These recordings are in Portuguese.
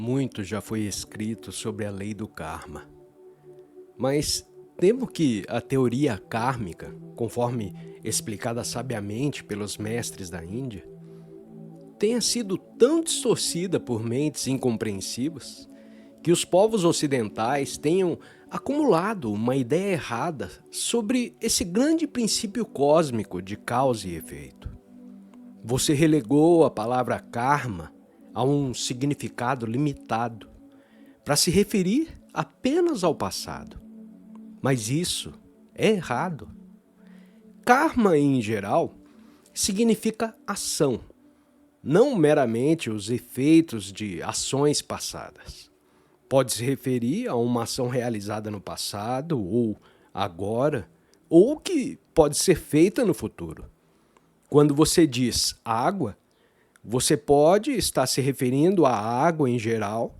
Muito já foi escrito sobre a lei do karma, mas temo que a teoria kármica, conforme explicada sabiamente pelos mestres da Índia, tenha sido tão distorcida por mentes incompreensivas que os povos ocidentais tenham acumulado uma ideia errada sobre esse grande princípio cósmico de causa e efeito. Você relegou a palavra karma a um significado limitado, para se referir apenas ao passado. Mas isso é errado. Karma, em geral, significa ação, não meramente os efeitos de ações passadas. Pode se referir a uma ação realizada no passado, ou agora, ou que pode ser feita no futuro. Quando você diz água, você pode estar se referindo à água em geral,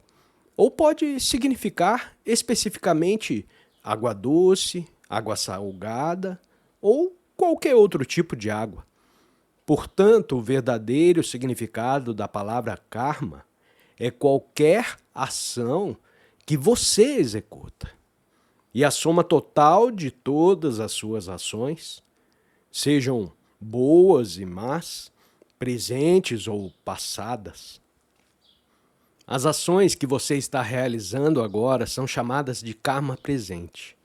ou pode significar especificamente água doce, água salgada ou qualquer outro tipo de água. Portanto, o verdadeiro significado da palavra karma é qualquer ação que você executa. E a soma total de todas as suas ações, sejam boas e más, presentes ou passadas. As ações que você está realizando agora são chamadas de karma presente.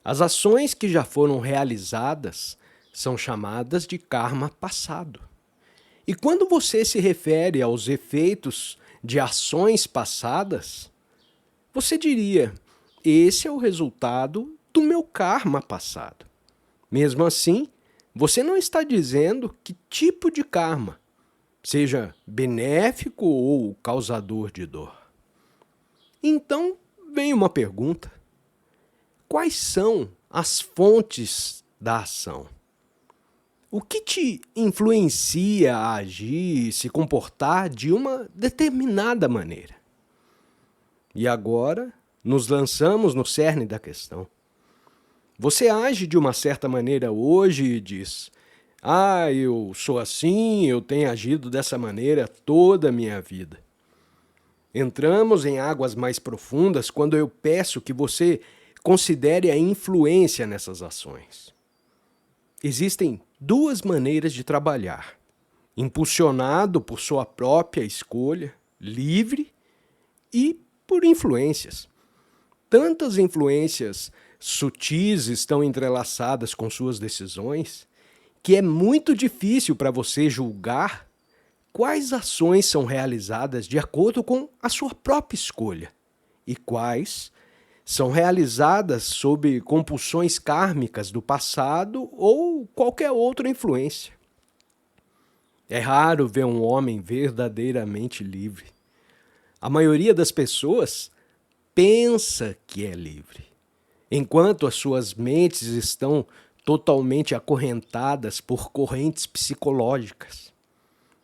As ações que já foram realizadas são chamadas de karma passado. E quando você se refere aos efeitos de ações passadas, você diria: esse é o resultado do meu karma passado. Mesmo assim, você não está dizendo que tipo de karma, seja benéfico ou causador de dor. Então, vem uma pergunta: quais são as fontes da ação? O que te influencia a agir e se comportar de uma determinada maneira? E agora, nos lançamos no cerne da questão. Você age de uma certa maneira hoje e diz: eu sou assim, eu tenho agido dessa maneira toda a minha vida. Entramos em águas mais profundas quando eu peço que você considere a influência nessas ações. Existem duas maneiras de trabalhar: impulsionado por sua própria escolha, livre, e por influências. Tantas influências sutis estão entrelaçadas com suas decisões que é muito difícil para você julgar quais ações são realizadas de acordo com a sua própria escolha e quais são realizadas sob compulsões kármicas do passado ou qualquer outra influência. É raro ver um homem verdadeiramente livre. A maioria das pessoas pensa que é livre, enquanto as suas mentes estão totalmente acorrentadas por correntes psicológicas.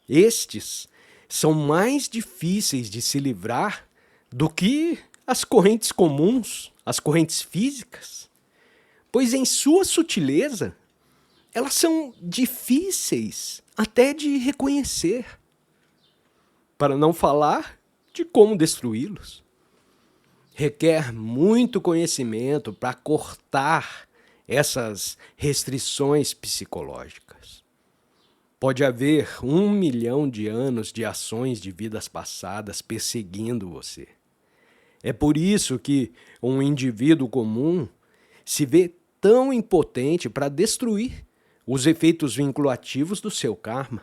Estes são mais difíceis de se livrar do que as correntes comuns, as correntes físicas, pois em sua sutileza, elas são difíceis até de reconhecer, para não falar de como destruí-los. Requer muito conhecimento para cortar essas restrições psicológicas. Pode haver 1 milhão de anos de ações de vidas passadas perseguindo você. É por isso que um indivíduo comum se vê tão impotente para destruir os efeitos vinculativos do seu karma.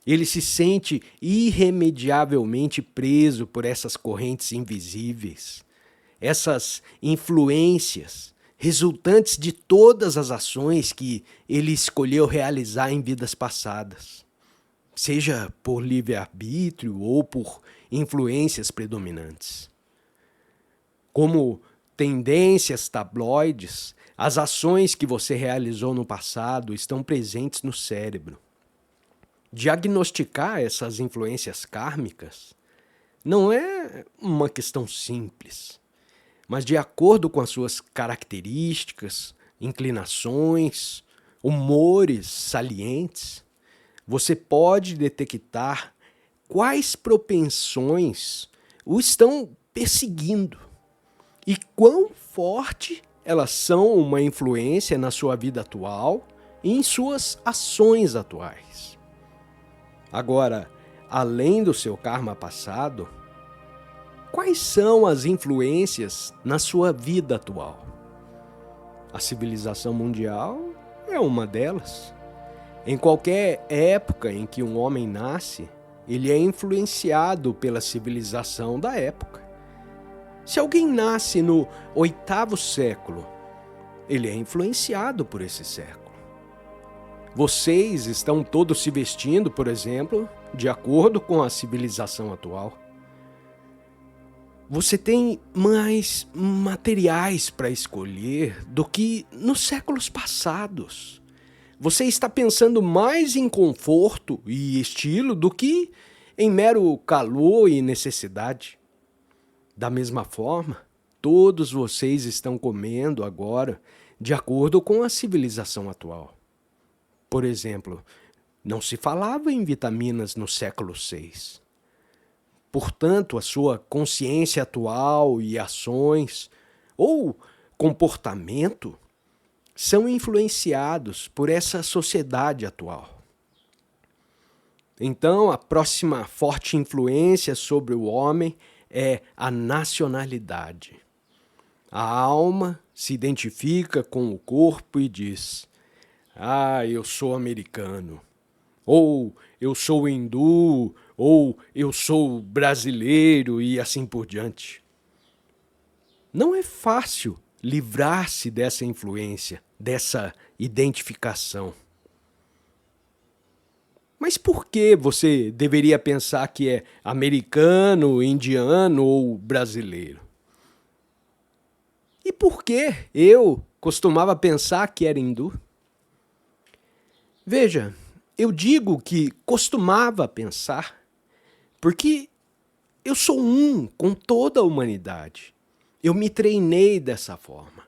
Ele se sente irremediavelmente preso por essas correntes invisíveis, essas influências resultantes de todas as ações que ele escolheu realizar em vidas passadas, seja por livre-arbítrio ou por influências predominantes. Como tendências tabloides, as ações que você realizou no passado estão presentes no cérebro. Diagnosticar essas influências kármicas não é uma questão simples, mas de acordo com as suas características, inclinações, humores salientes, você pode detectar quais propensões o estão perseguindo. E quão forte elas são uma influência na sua vida atual e em suas ações atuais. Agora, além do seu karma passado, quais são as influências na sua vida atual? A civilização mundial é uma delas. Em qualquer época em que um homem nasce, ele é influenciado pela civilização da época. Se alguém nasce no 8º século, ele é influenciado por esse século. Vocês estão todos se vestindo, por exemplo, de acordo com a civilização atual. Você tem mais materiais para escolher do que nos séculos passados. Você está pensando mais em conforto e estilo do que em mero calor e necessidade. Da mesma forma, todos vocês estão comendo agora de acordo com a civilização atual. Por exemplo, não se falava em vitaminas no século VI. Portanto, a sua consciência atual e ações ou comportamento são influenciados por essa sociedade atual. Então, a próxima forte influência sobre o homem é a nacionalidade. A alma se identifica com o corpo e diz: "Ah, eu sou americano", ou "eu sou hindu", ou "eu sou brasileiro", e assim por diante. Não é fácil livrar-se dessa influência, dessa identificação. Mas por que você deveria pensar que é americano, indiano ou brasileiro? E por que eu costumava pensar que era hindu? Veja, eu digo que costumava pensar porque eu sou um com toda a humanidade. Eu me treinei dessa forma,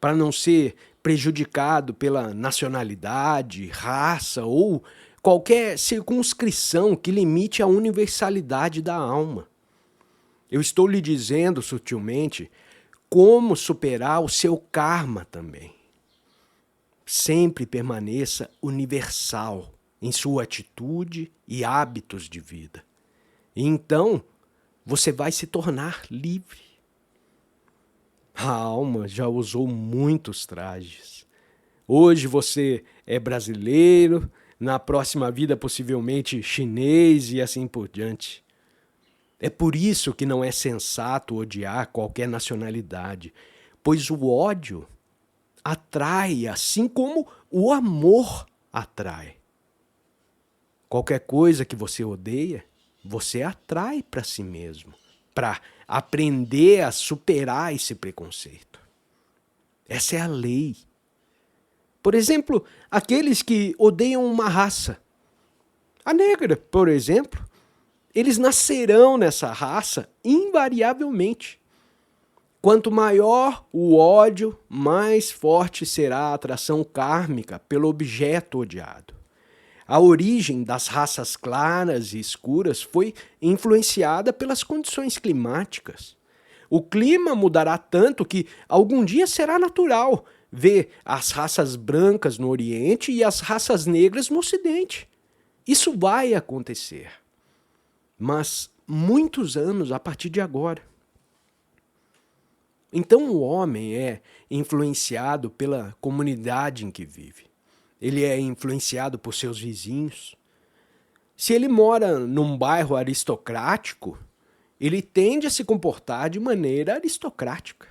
para não ser prejudicado pela nacionalidade, raça ou qualquer circunscrição que limite a universalidade da alma. Eu estou lhe dizendo sutilmente como superar o seu karma também. Sempre permaneça universal em sua atitude e hábitos de vida. E então, você vai se tornar livre. A alma já usou muitos trajes. Hoje você é brasileiro, na próxima vida possivelmente chinês e assim por diante. É por isso que não é sensato odiar qualquer nacionalidade, pois o ódio atrai, assim como o amor atrai. Qualquer coisa que você odeia, você atrai para si mesmo, para aprender a superar esse preconceito. Essa é a lei. Por exemplo, aqueles que odeiam uma raça. A negra, por exemplo, eles nascerão nessa raça invariavelmente. Quanto maior o ódio, mais forte será a atração kármica pelo objeto odiado. A origem das raças claras e escuras foi influenciada pelas condições climáticas. O clima mudará tanto que algum dia será natural ver as raças brancas no Oriente e as raças negras no Ocidente. Isso vai acontecer. Mas muitos anos a partir de agora. Então o homem é influenciado pela comunidade em que vive. Ele é influenciado por seus vizinhos. Se ele mora num bairro aristocrático, ele tende a se comportar de maneira aristocrática.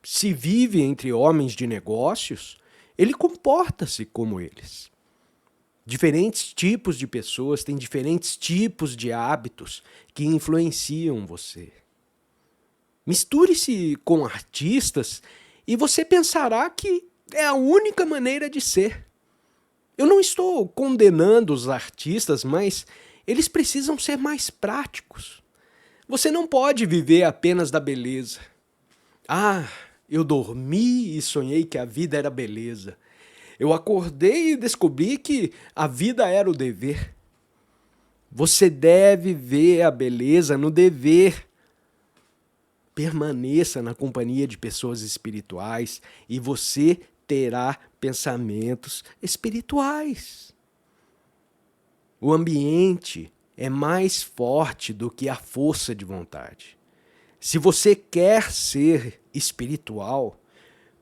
Se vive entre homens de negócios, ele comporta-se como eles. Diferentes tipos de pessoas têm diferentes tipos de hábitos que influenciam você. Misture-se com artistas e você pensará que é a única maneira de ser. Eu não estou condenando os artistas, mas eles precisam ser mais práticos. Você não pode viver apenas da beleza. Ah, eu dormi e sonhei que a vida era beleza. Eu acordei e descobri que a vida era o dever. Você deve ver a beleza no dever, permaneça na companhia de pessoas espirituais e você terá pensamentos espirituais. O ambiente é mais forte do que a força de vontade. Se você quer ser espiritual,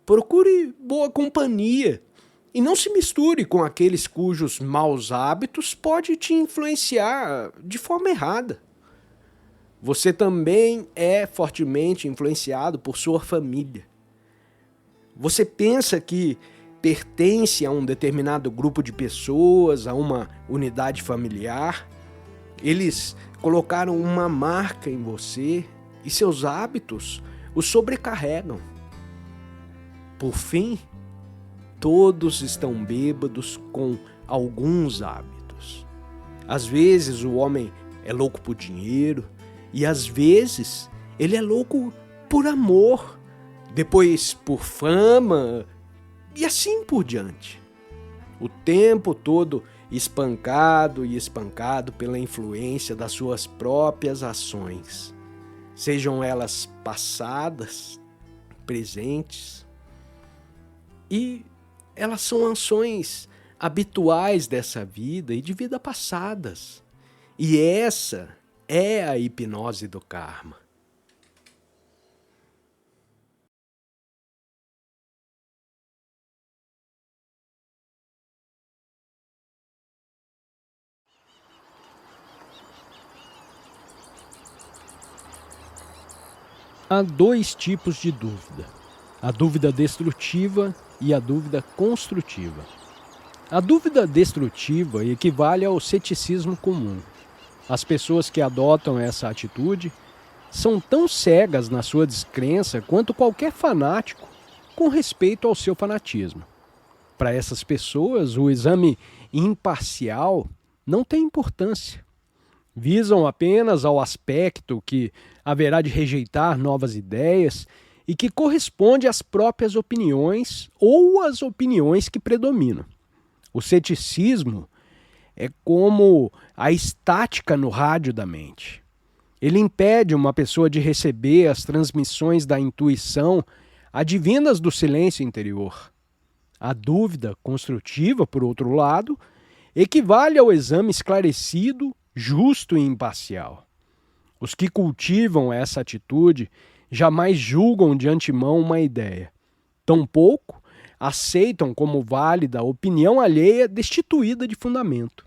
procure boa companhia e não se misture com aqueles cujos maus hábitos podem te influenciar de forma errada. Você também é fortemente influenciado por sua família. Você pensa que pertence a um determinado grupo de pessoas, a uma unidade familiar. Eles colocaram uma marca em você e seus hábitos o sobrecarregam. Por fim, todos estão bêbados com alguns hábitos. Às vezes o homem é louco por dinheiro e às vezes ele é louco por amor, depois por fama e assim por diante. O tempo todo espancado e espancado pela influência das suas próprias ações, sejam elas passadas, presentes, e elas são ações habituais dessa vida e de vida passadas. E essa é a hipnose do karma. Há dois tipos de dúvida: a dúvida destrutiva e a dúvida construtiva. A dúvida destrutiva equivale ao ceticismo comum. As pessoas que adotam essa atitude são tão cegas na sua descrença quanto qualquer fanático com respeito ao seu fanatismo. Para essas pessoas, o exame imparcial não tem importância. Visam apenas ao aspecto que haverá de rejeitar novas ideias e que corresponde às próprias opiniões ou às opiniões que predominam. O ceticismo é como a estática no rádio da mente. Ele impede uma pessoa de receber as transmissões da intuição advindas do silêncio interior. A dúvida construtiva, por outro lado, equivale ao exame esclarecido, justo e imparcial. Os que cultivam essa atitude jamais julgam de antemão uma ideia. Tampouco aceitam como válida a opinião alheia destituída de fundamento.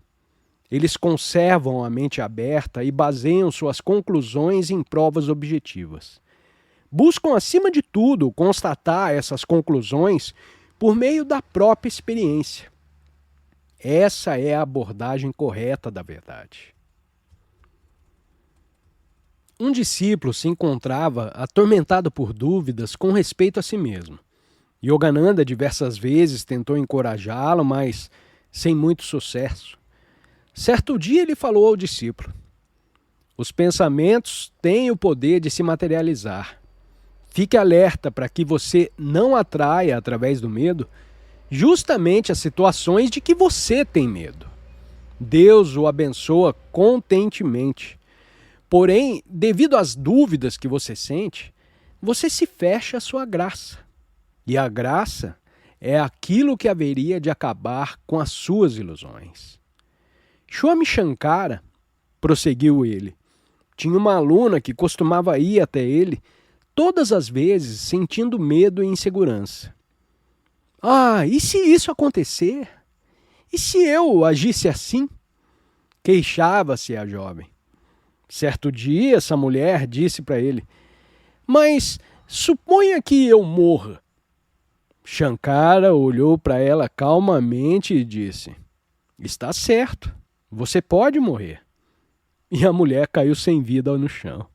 Eles conservam a mente aberta e baseiam suas conclusões em provas objetivas. Buscam, acima de tudo, constatar essas conclusões por meio da própria experiência. Essa é a abordagem correta da verdade. Um discípulo se encontrava atormentado por dúvidas com respeito a si mesmo. Yogananda diversas vezes tentou encorajá-lo, mas sem muito sucesso. Certo dia ele falou ao discípulo: os pensamentos têm o poder de se materializar. Fique alerta para que você não atraia, através do medo, justamente as situações de que você tem medo. Deus o abençoa contentemente. Porém, devido às dúvidas que você sente, você se fecha à sua graça. E a graça é aquilo que haveria de acabar com as suas ilusões. Swami Shankara, prosseguiu ele, tinha uma aluna que costumava ir até ele todas as vezes sentindo medo e insegurança. Ah, e se isso acontecer? E se eu agisse assim? Queixava-se a jovem. Certo dia, essa mulher disse para ele: mas suponha que eu morra. Shankara olhou para ela calmamente e disse: está certo, você pode morrer. E a mulher caiu sem vida no chão.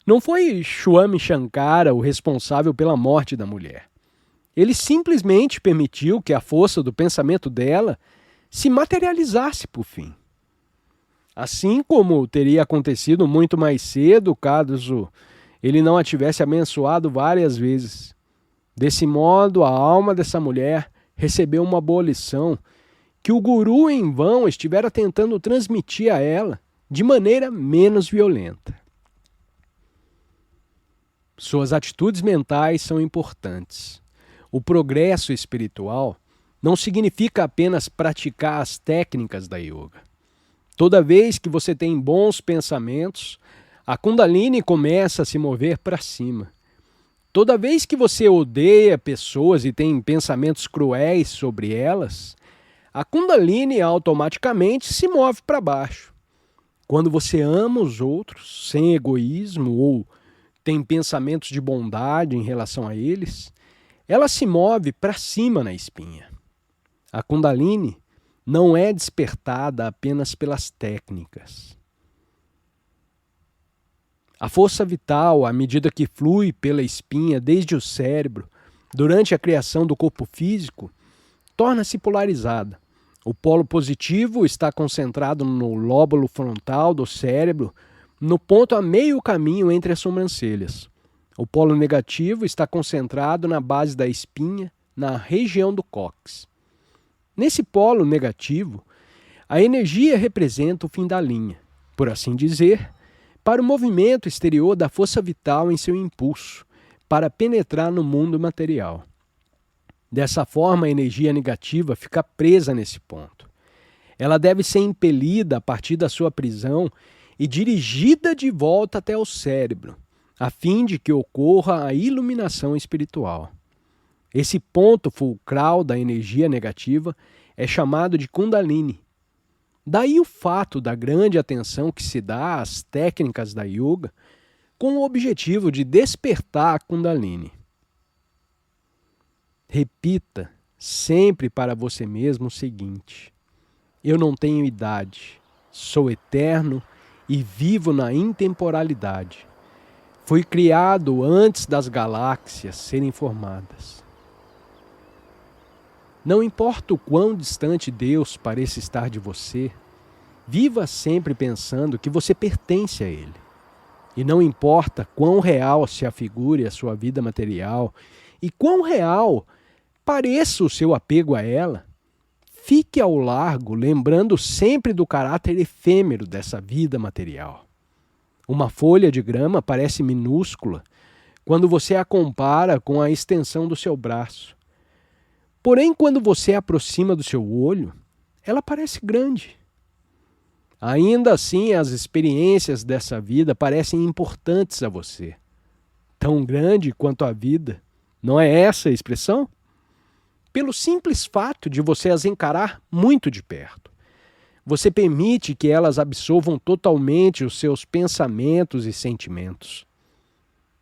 Não foi Swami Shankara o responsável pela morte da mulher. Ele simplesmente permitiu que a força do pensamento dela se materializasse por fim. Assim como teria acontecido muito mais cedo, caso ele não a tivesse abençoado várias vezes. Desse modo, a alma dessa mulher recebeu uma boa lição que o guru em vão estivera tentando transmitir a ela de maneira menos violenta. Suas atitudes mentais são importantes. O progresso espiritual não significa apenas praticar as técnicas da yoga. Toda vez que você tem bons pensamentos, a Kundalini começa a se mover para cima. Toda vez que você odeia pessoas e tem pensamentos cruéis sobre elas, a Kundalini automaticamente se move para baixo. Quando você ama os outros, sem egoísmo ou tem pensamentos de bondade em relação a eles, ela se move para cima na espinha. A Kundalini não é despertada apenas pelas técnicas. A força vital, à medida que flui pela espinha desde o cérebro, durante a criação do corpo físico, torna-se polarizada. O polo positivo está concentrado no lóbulo frontal do cérebro, no ponto a meio caminho entre as sobrancelhas. O polo negativo está concentrado na base da espinha, na região do cóccix. Nesse polo negativo, a energia representa o fim da linha, por assim dizer, para o movimento exterior da força vital em seu impulso, para penetrar no mundo material. Dessa forma, a energia negativa fica presa nesse ponto. Ela deve ser impelida a partir da sua prisão e dirigida de volta até o cérebro, a fim de que ocorra a iluminação espiritual. Esse ponto fulcral da energia negativa é chamado de Kundalini. Daí o fato da grande atenção que se dá às técnicas da yoga com o objetivo de despertar a Kundalini. Repita sempre para você mesmo o seguinte: eu não tenho idade, sou eterno e vivo na intemporalidade. Fui criado antes das galáxias serem formadas. Não importa o quão distante Deus pareça estar de você, viva sempre pensando que você pertence a Ele. E não importa quão real se afigure a sua vida material e quão real pareça o seu apego a ela, fique ao largo lembrando sempre do caráter efêmero dessa vida material. Uma folha de grama parece minúscula quando você a compara com a extensão do seu braço. Porém, quando você a aproxima do seu olho, ela parece grande. Ainda assim, as experiências dessa vida parecem importantes a você. Tão grande quanto a vida. Não é essa a expressão? Pelo simples fato de você as encarar muito de perto. Você permite que elas absorvam totalmente os seus pensamentos e sentimentos.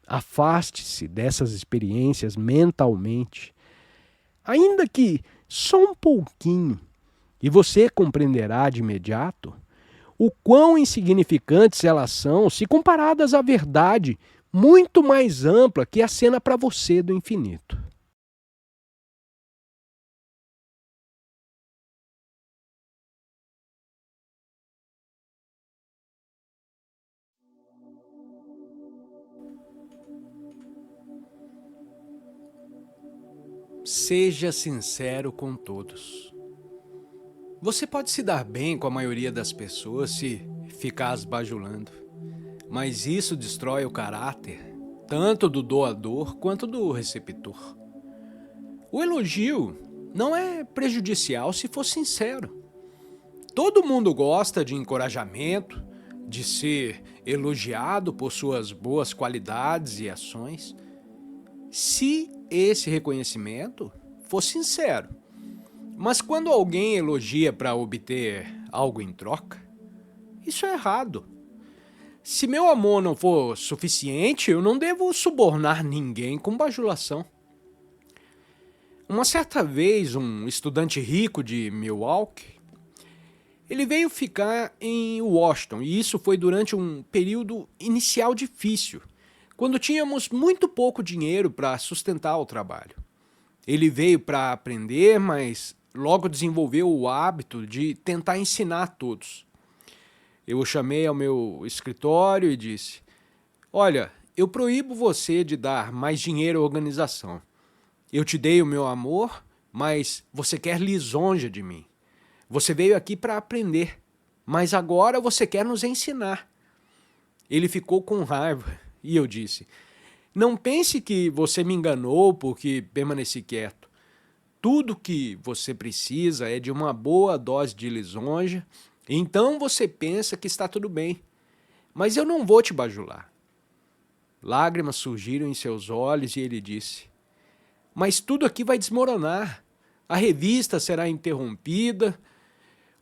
Afaste-se dessas experiências mentalmente, ainda que só um pouquinho, e você compreenderá de imediato o quão insignificantes elas são se comparadas à verdade muito mais ampla que acena para você do infinito. Seja sincero com todos. Você pode se dar bem com a maioria das pessoas se ficar as bajulando, mas isso destrói o caráter tanto do doador quanto do receptor. O elogio não é prejudicial se for sincero. Todo mundo gosta de encorajamento, de ser elogiado por suas boas qualidades e ações, se esse reconhecimento for sincero. Mas quando alguém elogia para obter algo em troca, isso é errado. Se meu amor não for suficiente, eu não devo subornar ninguém com bajulação. Uma certa vez, um estudante rico de Milwaukee, ele veio ficar em Washington, e isso foi durante um período inicial difícil, quando tínhamos muito pouco dinheiro para sustentar o trabalho. Ele veio para aprender, mas logo desenvolveu o hábito de tentar ensinar a todos. Eu o chamei ao meu escritório e disse: olha, eu proíbo você de dar mais dinheiro à organização. Eu te dei o meu amor, mas você quer lisonja de mim. Você veio aqui para aprender, mas agora você quer nos ensinar. Ele ficou com raiva e eu disse: Não pense que você me enganou porque permaneci quieto. Tudo que você precisa é de uma boa dose de lisonja, então você pensa que está tudo bem. Mas eu não vou te bajular. Lágrimas surgiram em seus olhos e ele disse: mas tudo aqui vai desmoronar. A revista será interrompida.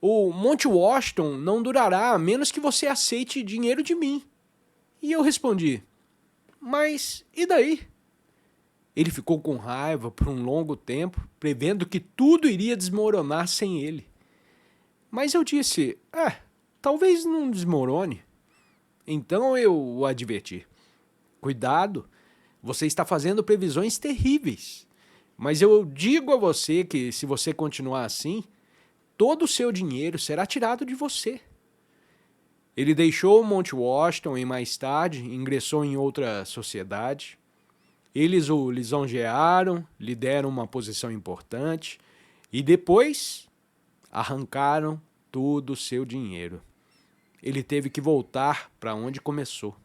O Monte Washington não durará a menos que você aceite dinheiro de mim. E eu respondi: mas e daí? Ele ficou com raiva por um longo tempo, prevendo que tudo iria desmoronar sem ele. Mas eu disse: talvez não desmorone. Então eu o adverti: cuidado, você está fazendo previsões terríveis. Mas eu digo a você que se você continuar assim, todo o seu dinheiro será tirado de você. Ele deixou Monte Washington e mais tarde ingressou em outra sociedade. Eles o lisonjearam, lhe deram uma posição importante e depois arrancaram todo o seu dinheiro. Ele teve que voltar para onde começou.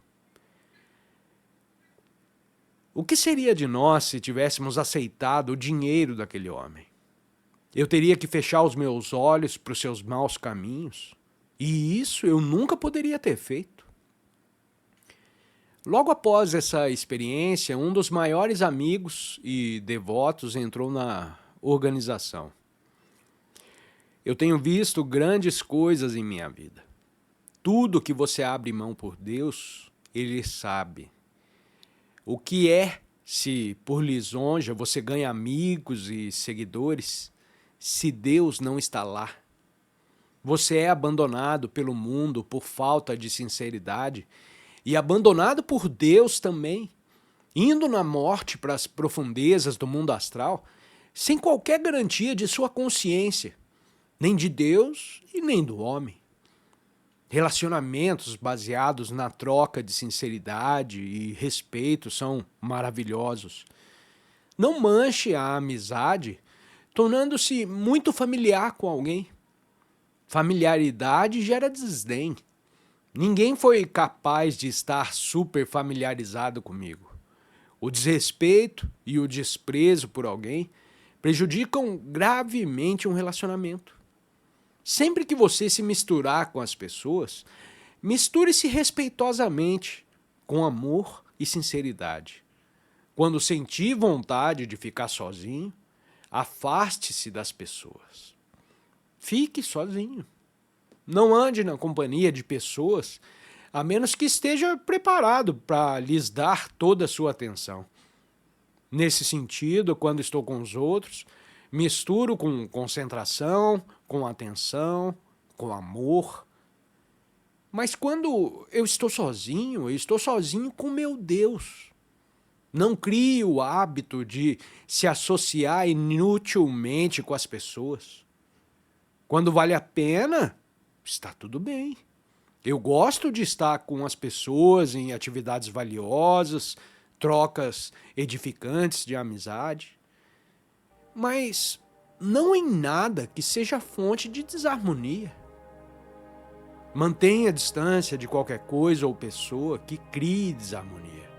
O que seria de nós se tivéssemos aceitado o dinheiro daquele homem? Eu teria que fechar os meus olhos para os seus maus caminhos? E isso eu nunca poderia ter feito. Logo após essa experiência, um dos maiores amigos e devotos entrou na organização. Eu tenho visto grandes coisas em minha vida. Tudo que você abre mão por Deus, Ele sabe. O que é se por lisonja você ganha amigos e seguidores, se Deus não está lá? Você é abandonado pelo mundo por falta de sinceridade e abandonado por Deus também, indo na morte para as profundezas do mundo astral, sem qualquer garantia de sua consciência, nem de Deus e nem do homem. Relacionamentos baseados na troca de sinceridade e respeito são maravilhosos. Não manche a amizade tornando-se muito familiar com alguém. Familiaridade gera desdém. Ninguém foi capaz de estar super familiarizado comigo. O desrespeito e o desprezo por alguém prejudicam gravemente um relacionamento. Sempre que você se misturar com as pessoas, misture-se respeitosamente, com amor e sinceridade. Quando sentir vontade de ficar sozinho, afaste-se das pessoas. Fique sozinho. Não ande na companhia de pessoas, a menos que esteja preparado para lhes dar toda a sua atenção. Nesse sentido, quando estou com os outros, misturo com concentração, com atenção, com amor. Mas quando eu estou sozinho com meu Deus. Não crie o hábito de se associar inutilmente com as pessoas. Quando vale a pena, está tudo bem. Eu gosto de estar com as pessoas em atividades valiosas, trocas edificantes de amizade. Mas não em nada que seja fonte de desarmonia. Mantenha a distância de qualquer coisa ou pessoa que crie desarmonia.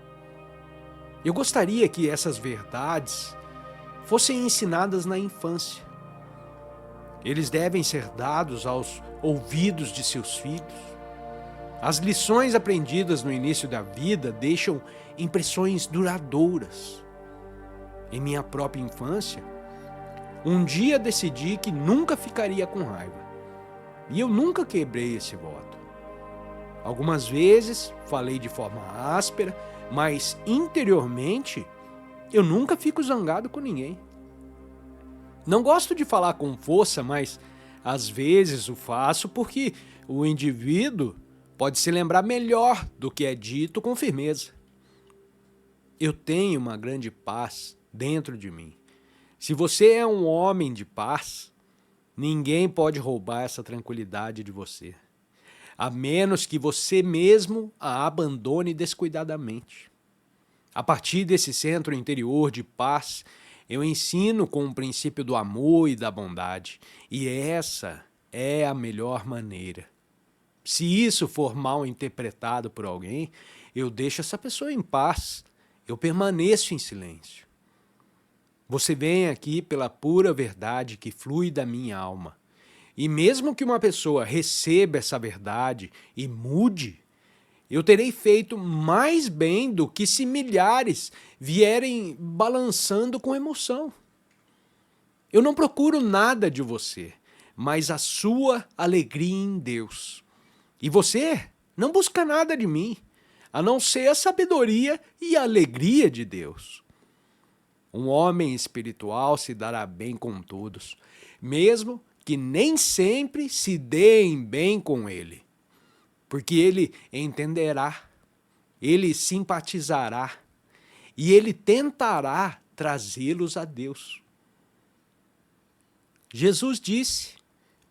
Eu gostaria que essas verdades fossem ensinadas na infância. Eles devem ser dados aos ouvidos de seus filhos. As lições aprendidas no início da vida deixam impressões duradouras. Em minha própria infância, um dia decidi que nunca ficaria com raiva. E eu nunca quebrei esse voto. Algumas vezes falei de forma áspera, mas interiormente eu nunca fico zangado com ninguém. Não gosto de falar com força, mas às vezes o faço porque o indivíduo pode se lembrar melhor do que é dito com firmeza. Eu tenho uma grande paz dentro de mim. Se você é um homem de paz, ninguém pode roubar essa tranquilidade de você, a menos que você mesmo a abandone descuidadamente. A partir desse centro interior de paz, eu ensino com o princípio do amor e da bondade, e essa é a melhor maneira. Se isso for mal interpretado por alguém, eu deixo essa pessoa em paz eu permaneço em silêncio. Você vem aqui pela pura verdade que flui da minha alma. E mesmo que uma pessoa receba essa verdade e mude, eu terei feito mais bem do que se milhares vierem balançando com emoção. Eu não procuro nada de você, mas a sua alegria em Deus. E você não busca nada de mim, a não ser a sabedoria e a alegria de Deus. Um homem espiritual se dará bem com todos, mesmo que nem sempre se deem bem com ele, porque ele entenderá, ele simpatizará e ele tentará trazê-los a Deus. Jesus disse: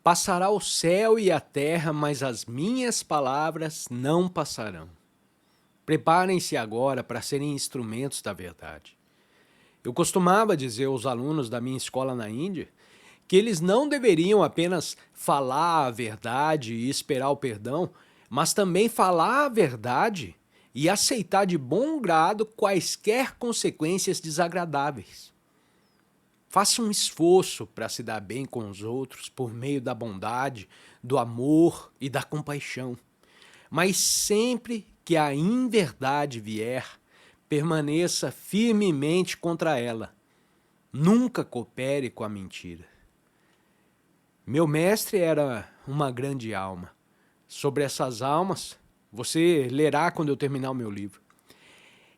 passará o céu e a terra, mas as minhas palavras não passarão. Preparem-se agora para serem instrumentos da verdade. Eu costumava dizer aos alunos da minha escola na Índia que eles não deveriam apenas falar a verdade e esperar o perdão, mas também falar a verdade e aceitar de bom grado quaisquer consequências desagradáveis. Faça um esforço para se dar bem com os outros por meio da bondade, do amor e da compaixão. Mas sempre que a inverdade vier, permaneça firmemente contra ela. Nunca coopere com a mentira. Meu mestre era uma grande alma. Sobre essas almas, você lerá quando eu terminar o meu livro.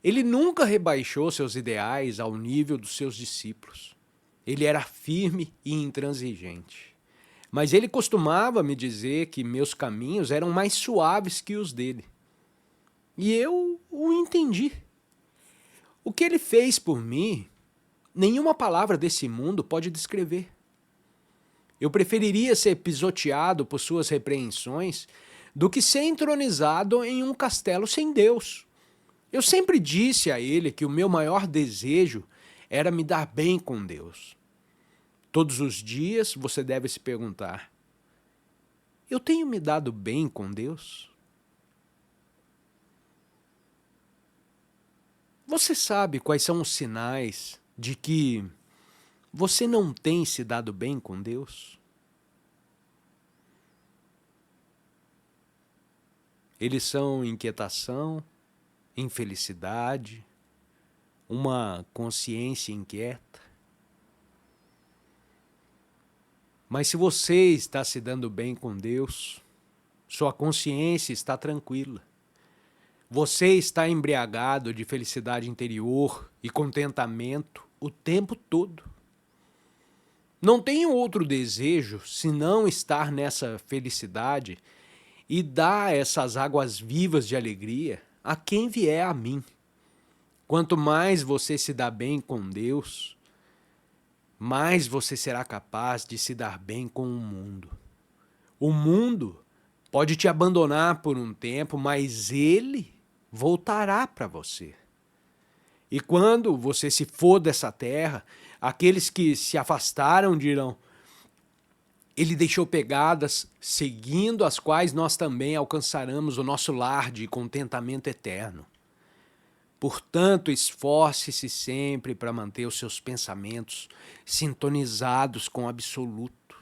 Ele nunca rebaixou seus ideais ao nível dos seus discípulos. Ele era firme e intransigente. Mas ele costumava me dizer que meus caminhos eram mais suaves que os dele. E eu o entendi. O que ele fez por mim, nenhuma palavra desse mundo pode descrever. Eu preferiria ser pisoteado por suas repreensões do que ser entronizado em um castelo sem Deus. Eu sempre disse a ele que o meu maior desejo era me dar bem com Deus. Todos os dias você deve se perguntar: eu tenho me dado bem com Deus? Você sabe quais são os sinais de que você não tem se dado bem com Deus? Eles são inquietação, infelicidade, uma consciência inquieta. Mas se você está se dando bem com Deus, sua consciência está tranquila. Você está embriagado de felicidade interior e contentamento o tempo todo. Não tenho outro desejo senão estar nessa felicidade e dar essas águas vivas de alegria a quem vier a mim. Quanto mais você se dá bem com Deus, mais você será capaz de se dar bem com o mundo. O mundo pode te abandonar por um tempo, mas ele voltará para você. E quando você se for dessa terra, aqueles que se afastaram dirão: ele deixou pegadas, seguindo as quais nós também alcançaremos o nosso lar de contentamento eterno. Portanto, esforce-se sempre para manter os seus pensamentos sintonizados com o absoluto.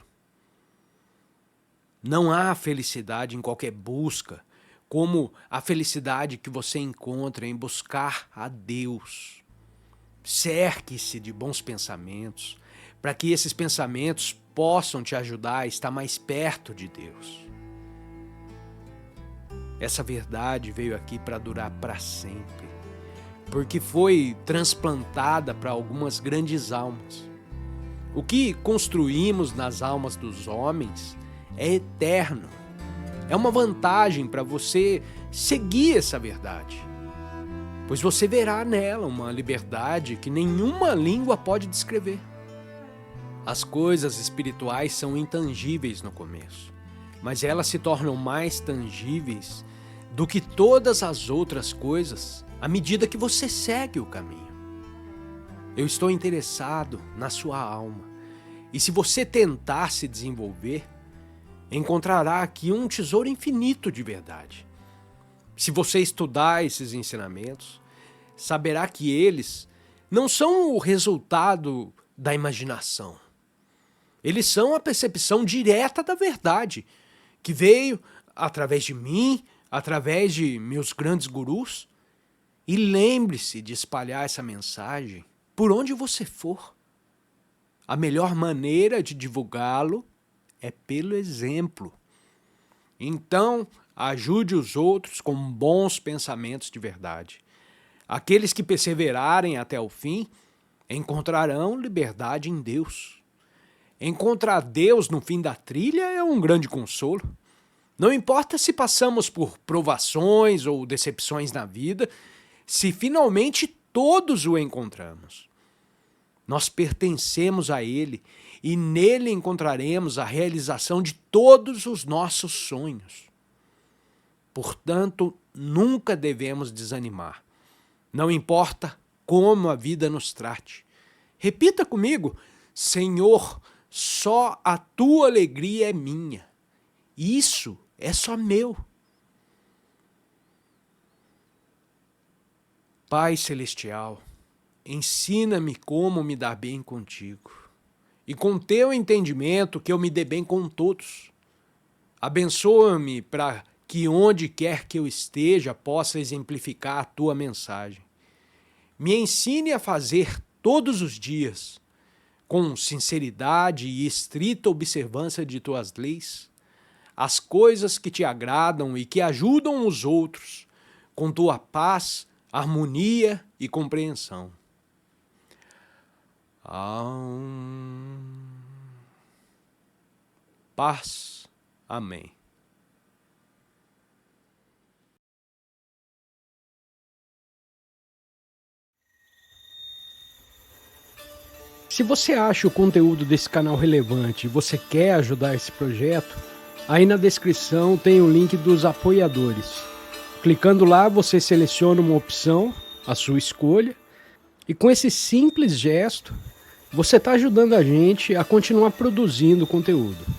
Não há felicidade em qualquer busca, como a felicidade que você encontra em buscar a Deus. Cerque-se de bons pensamentos, para que esses pensamentos possam te ajudar a estar mais perto de Deus. Essa verdade veio aqui para durar para sempre, porque foi transplantada para algumas grandes almas. O que construímos nas almas dos homens é eterno. É uma vantagem para você seguir essa verdade, pois você verá nela uma liberdade que nenhuma língua pode descrever. As coisas espirituais são intangíveis no começo, mas elas se tornam mais tangíveis do que todas as outras coisas à medida que você segue o caminho. Eu estou interessado na sua alma, e se você tentar se desenvolver, encontrará aqui um tesouro infinito de verdade. Se você estudar esses ensinamentos, saberá que eles não são o resultado da imaginação. Eles são a percepção direta da verdade, que veio através de mim, através de meus grandes gurus. E lembre-se de espalhar essa mensagem por onde você for. A melhor maneira de divulgá-lo é pelo exemplo. Então, ajude os outros com bons pensamentos de verdade. Aqueles que perseverarem até o fim encontrarão liberdade em Deus. Encontrar Deus no fim da trilha é um grande consolo. Não importa se passamos por provações ou decepções na vida, se finalmente todos o encontramos. Nós pertencemos a Ele e nele encontraremos a realização de todos os nossos sonhos. Portanto, nunca devemos desanimar. Não importa como a vida nos trate. Repita comigo: Senhor, só a tua alegria é minha. Isso é só meu. Pai Celestial, ensina-me como me dar bem contigo, e com teu entendimento que eu me dê bem com todos. Abençoa-me para que onde quer que eu esteja possa exemplificar a tua mensagem. Me ensine a fazer todos os dias, com sinceridade e estrita observância de tuas leis, as coisas que te agradam e que ajudam os outros, com tua paz, harmonia e compreensão. Paz. Amém. Se você acha o conteúdo desse canal relevante e você quer ajudar esse projeto, aí na descrição tem o link dos apoiadores. Clicando lá, você seleciona uma opção, a sua escolha, e com esse simples gesto, você está ajudando a gente a continuar produzindo conteúdo.